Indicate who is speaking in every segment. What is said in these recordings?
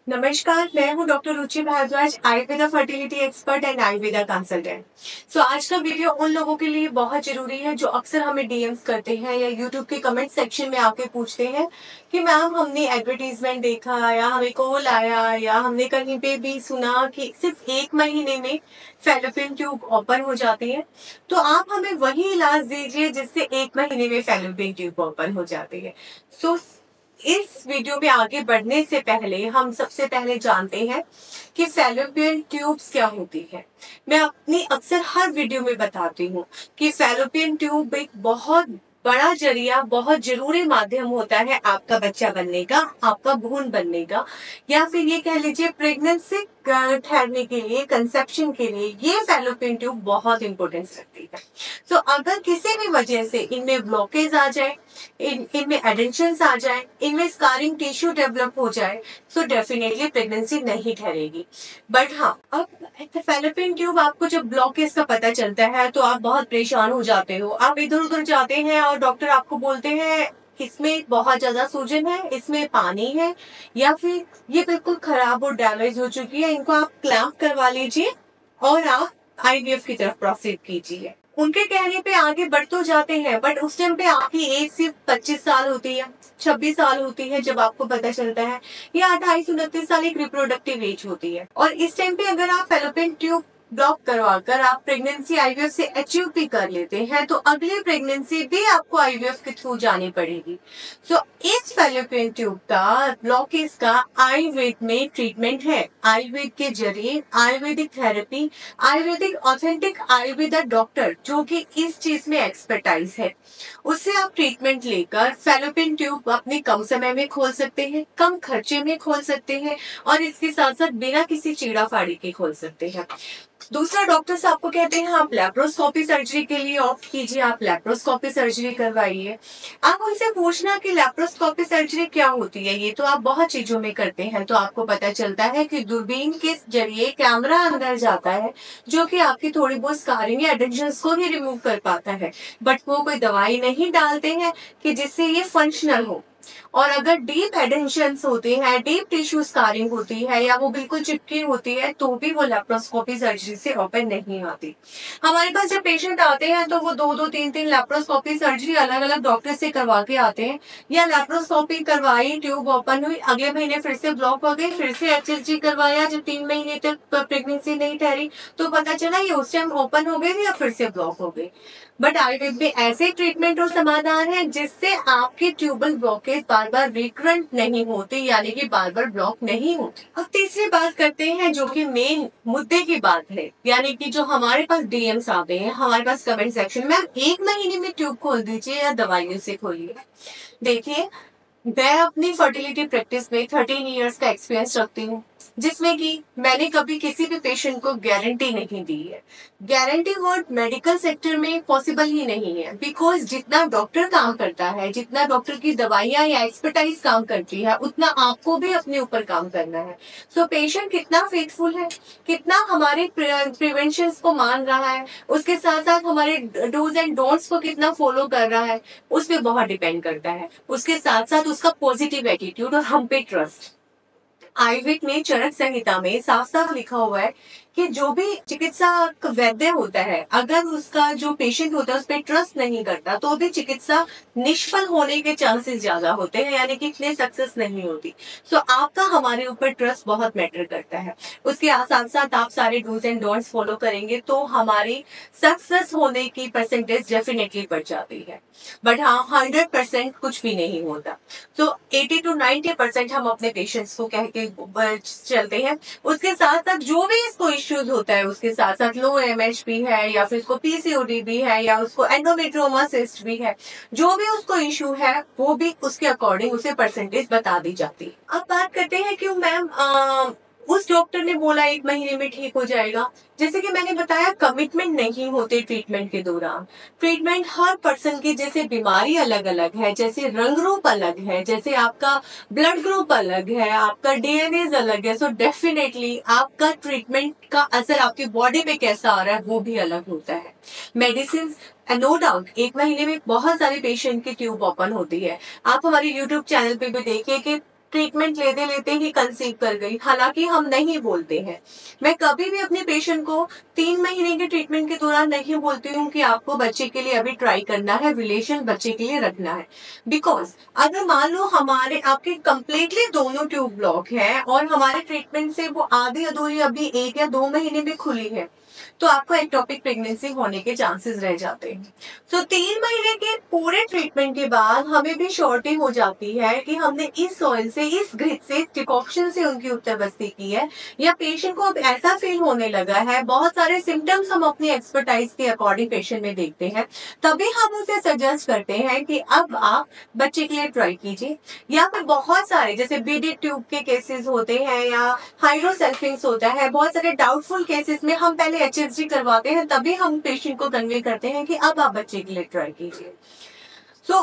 Speaker 1: नमस्कार, मैं हूँ doctor Ruchi Bhardwaj, Ayurveda fertility expert and Ayurveda consultant. आज का वीडियो उन लोगों के लिए बहुत जरूरी है जो अक्सर हमें डीएम्स करते हैं या यूट्यूब के कमेंट सेक्शन में आके पूछते हैं कि मैम हमने एडवर्टीजमेंट देखा या हमें कॉल आया या हमने कहीं पे भी सुना कि सिर्फ 1 महीने में फैलोपियन ट्यूब ओपन हो जाती है। तो आप हमें वही इलाज दीजिए जिससे 1 महीने में फैलोपियन ट्यूब ओपन हो जाती है। इस वीडियो में आगे बढ़ने से पहले हम सबसे पहले जानते हैं कि फैलोपियन ट्यूब्स क्या होती है। मैं अपनी अक्सर हर वीडियो में बताती हूँ कि फैलोपियन ट्यूब एक बहुत बड़ा जरिया, बहुत जरूरी माध्यम होता है आपका बच्चा बनने का, आपका भ्रूण बनने का, या फिर ये कह लीजिए प्रेगनेंसी ठहरने के लिए, कंसेप्शन के लिए ये फैलोपियन ट्यूब बहुत इंपॉर्टेंस रखती है। अगर किसी भी वजह से इनमें ब्लॉकेज आ जाए, इनमें एडेंशंस आ जाए, इनमें स्कारिंग टिश्यू डेवलप हो जाए, तो डेफिनेटली प्रेगनेंसी नहीं ठहरेगी। बट हाँ, अब फैलोपियन ट्यूब आपको जब ब्लॉकेज का पता चलता है तो आप बहुत परेशान हो जाते हो। आप इधर उधर जाते हैं और डॉक्टर आपको बोलते हैं इसमें बहुत ज्यादा सूजन है, इसमें पानी है, या फिर ये बिल्कुल खराब और डैमेज हो चुकी है, इनको आप क्लैंप करवा लीजिए और आप आईवीएफ की तरफ प्रोसीड कीजिए। उनके कहने पे आगे बढ़ तो जाते हैं, बट उस टाइम पे आपकी एज सिर्फ 25 साल होती है, 26 साल होती है जब आपको पता चलता है, या 28-29 साल एक रिप्रोडक्टिव एज होती है। और इस टाइम पे अगर आप फैलोपियन ट्यूब ब्लॉक करवाकर आप प्रेगनेंसी आईवीएफ से अचीव भी कर लेते हैं तो अगली प्रेगनेंसी भी आपको आईवीएफ के थ्रू जानी पड़ेगी। इस फैलोपियन ट्यूब का ब्लॉकेज का आयुर्वेद में ट्रीटमेंट है। आयुर्वेद के जरिए Ayurvedic therapy, Ayurvedic authentic Ayurveda doctor जो कि इस चीज में एक्सपर्टाइज है, उससे आप ट्रीटमेंट लेकर फैलोपियन ट्यूब अपने कम समय में खोल सकते हैं, कम खर्चे में खोल सकते हैं, और इसके साथ साथ बिना किसी चीड़ा फाड़ी के खोल सकते हैं। दूसरा, डॉक्टर्स आपको कहते हैं आप लैप्रोस्कोपी सर्जरी के लिए ऑप्ट कीजिए, आप लैप्रोस्कोपी सर्जरी करवाइए। आप उनसे पूछना कि लैप्रोस्कोपी सर्जरी क्या होती है। ये तो आप बहुत चीजों में करते हैं, तो आपको पता चलता है कि दूरबीन के जरिए कैमरा अंदर जाता है जो कि आपकी थोड़ी बहुत स्कारिंग या एडेंशंस को ही रिमूव कर पाता है, बट वो कोई दवाई नहीं डालते हैं कि जिससे ये फंक्शनल हो। और अगर डीप एडेंशंस होते हैं, डीप टिश्यू स्कारिंग होती है, या वो बिल्कुल चिपकी होती है, तो भी वो लैप्रोस्कोपी सर्जरी से ओपन नहीं आती। हमारे पास जब पेशेंट आते हैं तो वो 2-2, 3-3 लैप्रोस्कोपी सर्जरी अलग अलग डॉक्टर से करवा के आते हैं, या लैप्रोस्कोपी करवाई, ट्यूब ओपन हुई, अगले महीने फिर से ब्लॉक हो गई, फिर से एचएसजी करवाया, जब 3 महीने तक प्रेगनेंसी नहीं ठहरी तो पता चला ये उस टाइम ओपन हो गई या फिर से ब्लॉक हो गई। बट आयुर्वेद में ऐसे ट्रीटमेंट और समाधान है जिससे आपकी ट्यूबल ब्लॉकेज बार बार रिकरेंट नहीं होती, यानी कि बार बार ब्लॉक नहीं होती। अब तीसरी बात करते हैं जो कि मेन मुद्दे की बात है, यानी कि जो हमारे पास डीएम्स आते हैं, हमारे पास कमेंट सेक्शन में, आप 1 महीने में ट्यूब खोल दीजिए या दवाइयों से खोलिए। देखिए, मैं अपनी फर्टिलिटी प्रैक्टिस में 13 इयर्स का एक्सपीरियंस रखती हूँ, जिसमें कि मैंने कभी किसी भी पेशेंट को गारंटी नहीं दी है। गारंटी वर्ड मेडिकल सेक्टर में पॉसिबल ही नहीं है, बिकॉज जितना डॉक्टर काम करता है, जितना डॉक्टर की दवाइयाँ या एक्सपर्टाइज काम करती है, उतना आपको भी अपने ऊपर काम करना है। पेशेंट कितना फेथफुल है, कितना हमारे प्रिवेंशन को मान रहा है, उसके साथ साथ हमारे डूज एंड डोंट्स को कितना फॉलो कर रहा है, उस पर बहुत डिपेंड करता है। उसके साथ साथ उसका पॉजिटिव एटीट्यूड और हम पे ट्रस्ट। आयुर्वेद में चरक संहिता में साफ साफ लिखा हुआ है कि जो भी चिकित्सा वैद्य होता है, अगर उसका जो पेशेंट होता है उस पर ट्रस्ट नहीं करता तो भी चिकित्सा निष्फल होने के चांसेस ज्यादा होते हैं, यानी कि इतने सक्सेस नहीं होती। आपका हमारे ऊपर ट्रस्ट बहुत मैटर करता है। उसके साथ साथ आप सारे डूज एंड डोंट्स फॉलो करेंगे तो हमारी सक्सेस होने की परसेंटेज डेफिनेटली बढ़ जाती है। बट हाँ, 100% कुछ भी नहीं होता। 80 to 90% हम अपने पेशेंट्स को कह के चलते हैं। उसके साथ साथ जो भी इसको इश्यूज होता है, उसके साथ साथ लो एमएच भी है, या फिर उसको पीसीओडी भी है, या उसको एंडोमेट्रियोमा सिस्ट भी है, जो भी उसको इश्यू है वो भी उसके अकॉर्डिंग उसे परसेंटेज बता दी जाती है। अब बात करते हैं कि मैम उस डॉक्टर ने बोला 1 महीने में ठीक हो जाएगा। जैसे कि मैंने बताया, कमिटमेंट नहीं होते ट्रीटमेंट के दौरान। ट्रीटमेंट हर पर्सन की, जैसे बीमारी अलग अलग है, जैसे रंग रूप अलग है, जैसे आपका ब्लड ग्रुप अलग है, आपका डीएनए अलग है, डेफिनेटली आपका ट्रीटमेंट का असर आपकी बॉडी पे कैसा आ रहा है वो भी अलग होता है। मेडिसिन, नो डाउट 1 महीने में बहुत सारे पेशेंट की ट्यूब ओपन होती है। आप हमारे यूट्यूब चैनल पे भी देखिए कि ट्रीटमेंट लेते लेते ही कंसीव कर गई, हालांकि हम नहीं बोलते हैं। मैं कभी भी अपने पेशेंट को 3 महीने के ट्रीटमेंट के दौरान नहीं बोलती हूँ कि आपको बच्चे के लिए अभी ट्राई करना है, रिलेशन बच्चे के लिए रखना है। बिकॉज अगर मान लो हमारे आपके कंप्लीटली दोनों ट्यूब ब्लॉक है और हमारे ट्रीटमेंट से वो आधी अधूरी अभी 1 या 2 महीने में खुली है, तो आपको एक्टोपिक प्रेगनेंसी होने के चांसेस रह जाते हैं। तो 3 महीने के पूरे ट्रीटमेंट के बाद हमें भी श्योरिटी हो जाती है कि हमने इस सॉइल से, इस घृत से, डिकॉक्शन से उनकी उत्तर बस्ती की है, या पेशेंट को अब ऐसा फील होने लगा है, बहुत सारे सिम्टम्स हम अपनी एक्सपर्टाइज के अकॉर्डिंग पेशेंट में देखते हैं, तभी हम उसे सजेस्ट करते हैं कि अब आप बच्चे के लिए ट्राई कीजिए। या फिर बहुत सारे जैसे बीडी ट्यूब के केसेस होते हैं या हाइड्रोसेल्फिंग्स होता है, बहुत सारे डाउटफुल केसेस में हम पहले HSG करवाते हैं, तभी हम पेशेंट को कन्वे करते हैं कि अब आप बच्चे के लिए ट्राई कीजिए। So,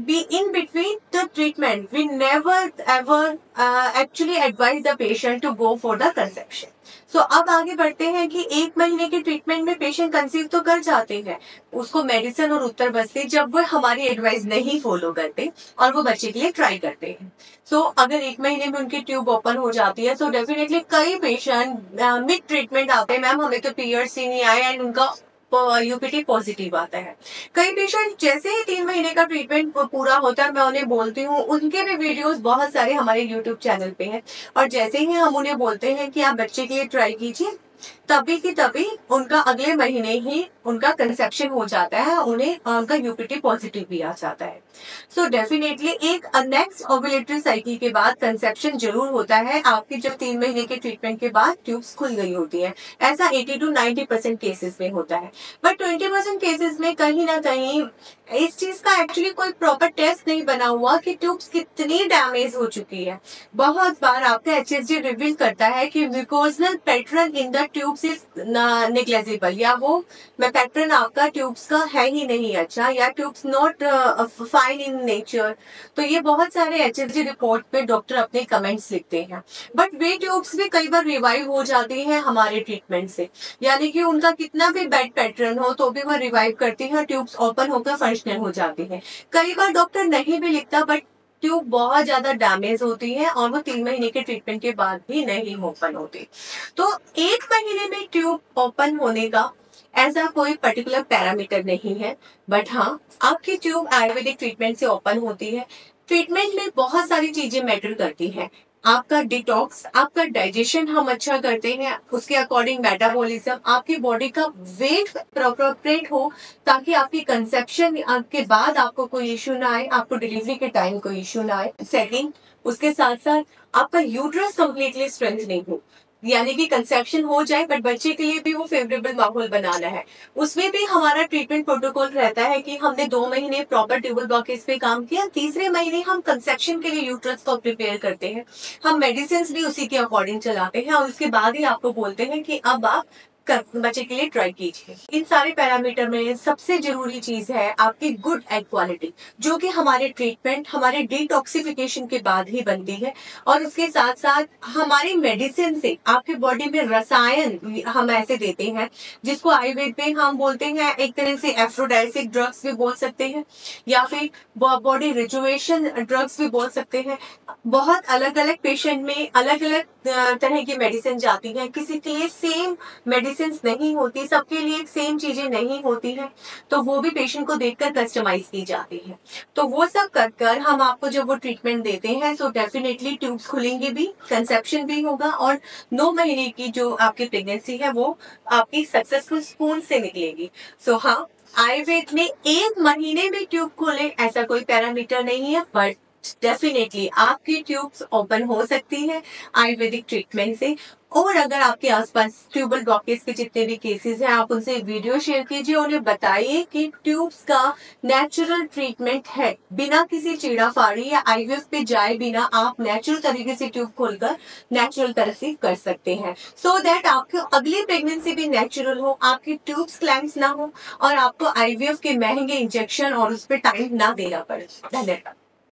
Speaker 1: be in between the treatment, we never ever actually advise the patient to go for the conception. So, अब आगे बढ़ते हैं कि 1 महीने के ट्रीटमेंट में पेशेंट कंसीव तो कर जाते हैं, उसको मेडिसिन और उत्तर बस्ती जब वो हमारी एडवाइस नहीं फॉलो करते और वो बच्चे के लिए ट्राई करते हैं। सो अगर 1 महीने में उनकी ट्यूब ओपन हो जाती है, सो डेफिनेटली कई पेशेंट मिड ट्रीटमेंट आते हैं, मैम हमें तो पीरियड्स ही नहीं आए एंड उनका यूपीटी पॉजिटिव आता है। कई पेशेंट जैसे ही 3 महीने का ट्रीटमेंट पूरा होता है, मैं उन्हें बोलती हूँ, उनके भी वीडियोस बहुत सारे हमारे यूट्यूब चैनल पे हैं, और जैसे ही हम उन्हें बोलते हैं कि आप बच्चे के लिए ट्राई कीजिए, तभी की तभी उनका अगले महीने ही उनका कंसेप्शन हो जाता है, उन्हें उनका यूपीटी पॉजिटिव भी आ जाता है। सो डेफिनेटली एक नेक्स्ट ओव्यूलेटरी साइकिल के बाद कंसेप्शन जरूर होता है, आपकी जब 3 महीने के ट्रीटमेंट के बाद ट्यूब्स खुल गई होती है। ऐसा 80 to 90% केसेस में होता है, बट 20% केसेस में कहीं ना कहीं इस चीज का एक्चुअली कोई प्रॉपर टेस्ट नहीं बना हुआ कि ट्यूब्स कितनी डैमेज हो चुकी है। बहुत बार आपका HSG रिवील करता है कि mucosal pattern in the tubes is negligible, या वो पैटर्न आपका ट्यूब्स का है ही नहीं अच्छा, या tubes not fine in nature. तो ये बहुत सारे HSG रिपोर्ट पे डॉक्टर अपने कमेंट्स लिखते हैं, बट वे ट्यूब्स भी कई बार रिवाइव हो जाती हैं हमारे ट्रीटमेंट से, यानी कि उनका कितना भी बैड पैटर्न हो तो भी वो रिवाइव करती है, ट्यूब्स ओपन होकर फंक्शनल हो जाती है। कई बार डॉक्टर नहीं भी लिखता, बट ट्यूब बहुत ज्यादा डैमेज होती है और वो 3 महीने के ट्रीटमेंट के बाद भी नहीं ओपन होती। तो 1 महीने में ट्यूब ओपन होने का ऐसा कोई पर्टिकुलर पैरामीटर नहीं है, बट हाँ, आपकी ट्यूब आयुर्वेदिक ट्रीटमेंट से ओपन होती है। ट्रीटमेंट में बहुत सारी चीजें मैटर करती हैं, आपका डिटॉक्स, आपका डाइजेशन हम अच्छा करते हैं, उसके अकॉर्डिंग मेटाबॉलिज्म, आपकी बॉडी का वेट अप्रोप्रिएट हो ताकि आपकी कंसेप्शन के बाद आपको कोई इश्यू ना आए, आपको डिलीवरी के टाइम कोई इश्यू ना आए। सेकंड, उसके साथ साथ आपका यूट्रस कंप्लीटली स्ट्रेंथ नहीं हो, यानी कि कंसेप्शन हो जाए बट बच्चे के लिए भी वो फेवरेबल माहौल बनाना है। उसमें भी हमारा ट्रीटमेंट प्रोटोकॉल रहता है कि हमने 2 महीने प्रॉपर ट्यूबल ब्लॉकेज पे काम किया, तीसरे महीने हम कंसेप्शन के लिए यूट्रस को प्रिपेयर करते हैं, हम मेडिसिन भी उसी के अकॉर्डिंग चलाते हैं, और उसके बाद ही आपको बोलते हैं कि अब आप बच्चे के लिए ट्राई कीजिए। इन सारे पैरामीटर में सबसे जरूरी चीज है आपकी गुड एग क्वालिटी, जो कि हमारे ट्रीटमेंट, हमारे डिटॉक्सिफिकेशन के बाद ही बनती है, और उसके साथ साथ हमारी मेडिसिन से आपकी बॉडी में रसायन हम ऐसे देते हैं जिसको आयुर्वेद में हम बोलते हैं एक तरह से एफ्रोडाइसिक ड्रग्स भी बोल सकते हैं, या फिर बॉडी रिजुवेशन ड्रग्स भी बोल सकते हैं। बहुत अलग अलग पेशेंट में अलग अलग तरह की मेडिसिन जाती है, किसी के लिए सेम मेडिसिन नहीं होती, सबके लिए सेम चीजें नहीं होती हैं, तो वो भी पेशेंट को देखकर कस्टमाइज की जाती है। तो वो सब कर हम आपको जब वो ट्रीटमेंट देते हैं, सो डेफिनेटली ट्यूब्स खुलेंगे भी, कंसेप्शन भी होगा, और 9 महीने की जो आपकी प्रेगनेंसी है वो आपकी सक्सेसफुल स्पून से निकलेगी। सो हाँ, आयुर्वेद में 1 महीने में ट्यूब खोले ऐसा कोई पैरामीटर नहीं है, बट डेफिनेटली आपकी ट्यूब्स ओपन हो सकती है आयुर्वेदिक ट्रीटमेंट से। और अगर आपके आसपास ट्यूबल ब्लॉकेज के जितने भी केसेस हैं, आप उनसे वीडियो शेयर कीजिए, उन्हें बताइए कि ट्यूब्स का नेचुरल ट्रीटमेंट है, बिना किसी चीड़ा फाड़ी या आईवीएफ पे जाए बिना आप नेचुरल तरीके से ट्यूब खोलकर नेचुरल कंसीव कर सकते हैं, सो दैट आपकी अगली प्रेगनेंसी भी नेचुरल हो, आपकी ट्यूब्स क्लैम्स ना हो, और आपको आईवीएफ के महंगे इंजेक्शन और उस पर टाइम ना देना पड़े। धन्यवाद।